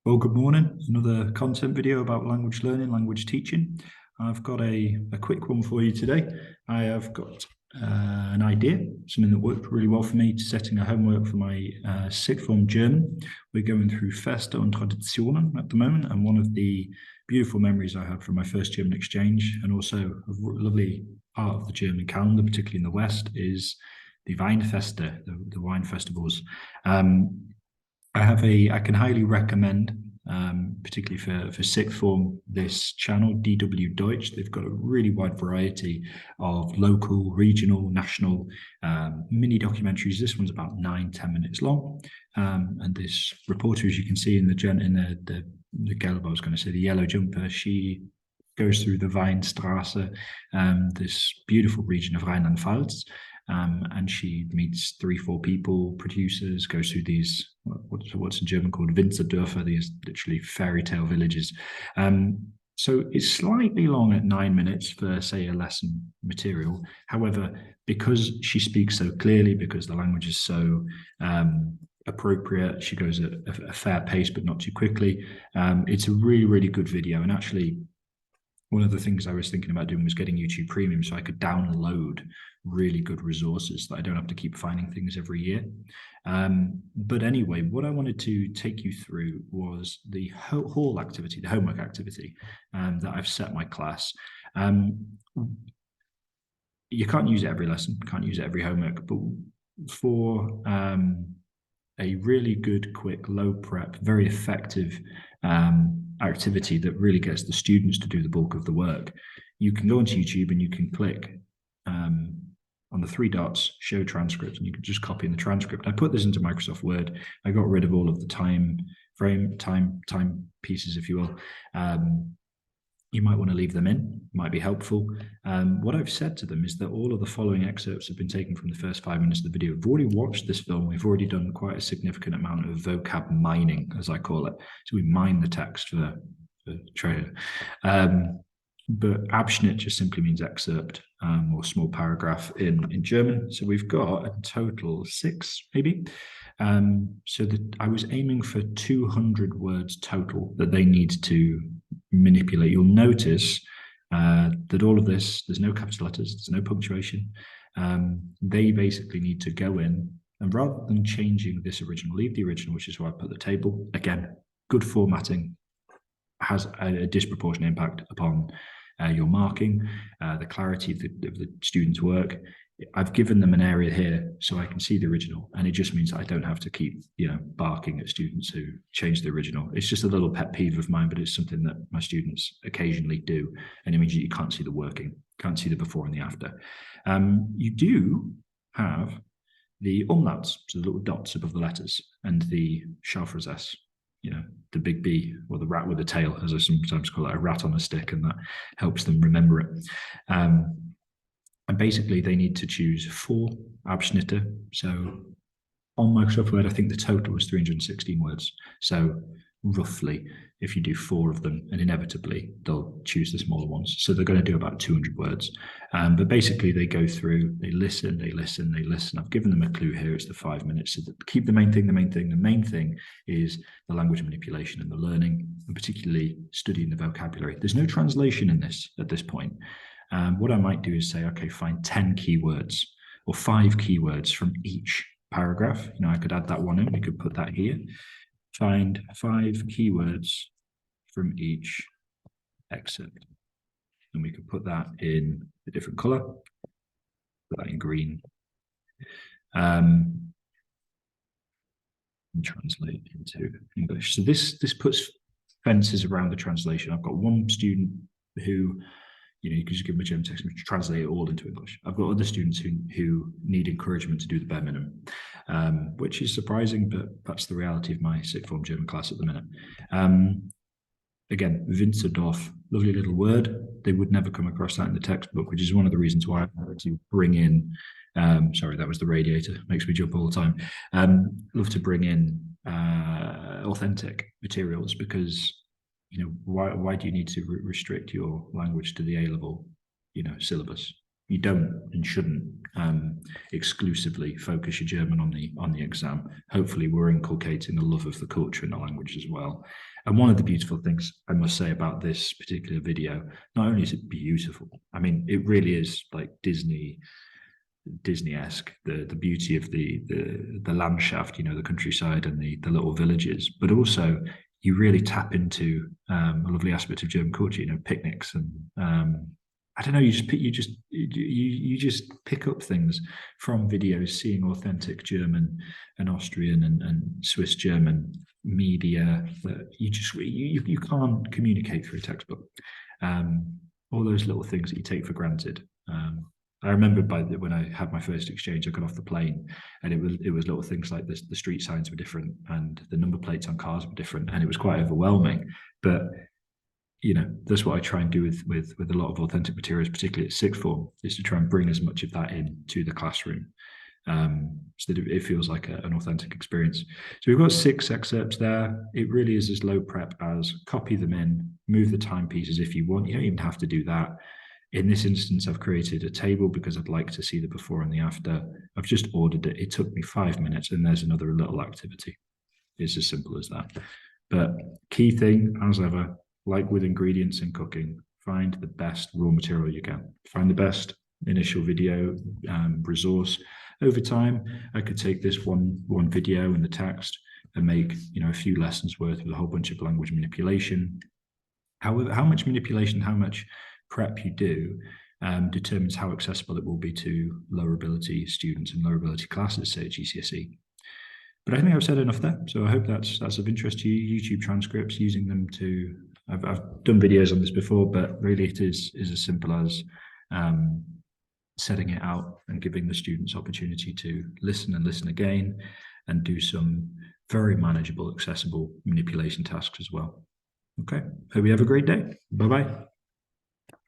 Well, good morning. Another content video about language learning, language teaching. I've got a quick one for you today. I have got an idea, something that worked really well for me, setting a homework for my sixth form German. We're going through Feste und Traditionen at the moment, and one of the beautiful memories I had from my first German exchange, and also a lovely part of the German calendar, particularly in the West, is the Weinfeste, the wine festivals. I can highly recommend, particularly for sixth form, this channel, DW Deutsch. They've got a really wide variety of local, regional, national mini documentaries. This one's about 9-10 minutes long. And this reporter, as you can see in the Gelb, I was going to say the yellow jumper, she goes through the Weinstraße, this beautiful region of Rheinland-Pfalz. And she meets 3-4 people, producers, goes through these, what's in German called Winzerdörfer, these literally fairy tale villages. So it's slightly long at 9 minutes for, say, a lesson material. However, because she speaks so clearly, because the language is so appropriate, she goes at a fair pace, but not too quickly. It's a really, really good video. And actually, one of the things I was thinking about doing was getting YouTube Premium so I could download really good resources that I don't have to keep finding things every year. But anyway, what I wanted to take you through was the hall activity, the homework activity that I've set my class. You can't use it every lesson, can't use it every homework, but for a really good, quick, low prep, very effective activity that really gets the students to do the bulk of the work, you can go onto YouTube and you can click on the 3 dots, show transcript, and you can just copy in the transcript. I put this into Microsoft Word. I got rid of all of the time pieces, if you will. You might want to leave them in, might be helpful. What I've said to them is that all of the following excerpts have been taken from the first 5 minutes of the video. We've already watched this film. We've already done quite a significant amount of vocab mining, as I call it. So we mine the text for trailer. But Abschnitt just simply means excerpt or small paragraph in German. So we've got a total 6, maybe. So that I was aiming for 200 words total that they need to manipulate. You'll notice that all of this, there's no capital letters, there's no punctuation. They basically need to go in, and rather than changing this original, leave the original, which is why I put the table. Again, good formatting has a disproportionate impact upon your marking, the clarity of the students' work. I've given them an area here so I can see the original, and it just means that I don't have to keep, barking at students who change the original. It's just a little pet peeve of mine, but it's something that my students occasionally do, and it means that you can't see the working, can't see the before and the after. You do have the umlauts, so the little dots above the letters, and the scharfes S, the big B, or the rat with a tail, as I sometimes call it, a rat on a stick, and that helps them remember it. And basically, they need to choose 4 Abschnitte. So on Microsoft Word, I think the total was 316 words. So roughly, if you do 4 of them, and inevitably, they'll choose the smaller ones. So they're going to do about 200 words. But basically, they go through, they listen. I've given them a clue here. It's the 5 minutes. So keep the main thing. The main thing is the language manipulation and the learning, and particularly studying the vocabulary. There's no translation in this at this point. What I might do is say, okay, find 10 keywords or 5 keywords from each paragraph. I could add that one in. We could put that here. Find 5 keywords from each excerpt. And we could put that in a different color. Put that in green. And translate into English. So this puts fences around the translation. I've got one student who, you can just give them a German text and translate it all into English. I've got other students who need encouragement to do the bare minimum, which is surprising, but that's the reality of my sixth form German class at the minute. Again, Winzerdorf, lovely little word. They would never come across that in the textbook, which is one of the reasons why I wanted to bring in, sorry, that was the radiator, makes me jump all the time. Love to bring in authentic materials, because why do you need to restrict your language to the A-level, syllabus? you don't and shouldn't exclusively focus your German on the exam. Hopefully we're inculcating the love of the culture and the language as well. And one of the beautiful things I must say about this particular video, not only is it beautiful, I mean, it really is like Disney-esque, the beauty of the landscape, you know, the countryside and the little villages, but also you really tap into a lovely aspect of German culture, you know, picnics and I don't know, you just pick up things from videos, seeing authentic German and Austrian and Swiss German media that you can't communicate through a textbook. All those little things that you take for granted. I remember when I had my first exchange, I got off the plane and it was little things like this. The street signs were different and the number plates on cars were different, and it was quite overwhelming. But you know, that's what I try and do with a lot of authentic materials, particularly at sixth form, is to try and bring as much of that into the classroom, so that it feels like an authentic experience. So we've got 6 excerpts there. It really is as low prep as copy them in, move the timepieces if you want. You don't even have to do that. In this instance, I've created a table because I'd like to see the before and the after. I've just ordered it. It took me 5 minutes, and there's another little activity. It's as simple as that. But key thing, as ever, like with ingredients in cooking, find the best raw material you can. Find the best initial video resource. Over time, I could take this one video and the text and make, you know, a few lessons worth with a whole bunch of language manipulation. However, how much manipulation, how much prep you do determines how accessible it will be to lower ability students and lower ability classes, say at GCSE. But I think I've said enough there. So I hope that's of interest to you. YouTube transcripts, using them to, I've done videos on this before, but really it is as simple as setting it out and giving the students opportunity to listen and listen again and do some very manageable, accessible manipulation tasks as well. Okay, hope you have a great day. Bye-bye.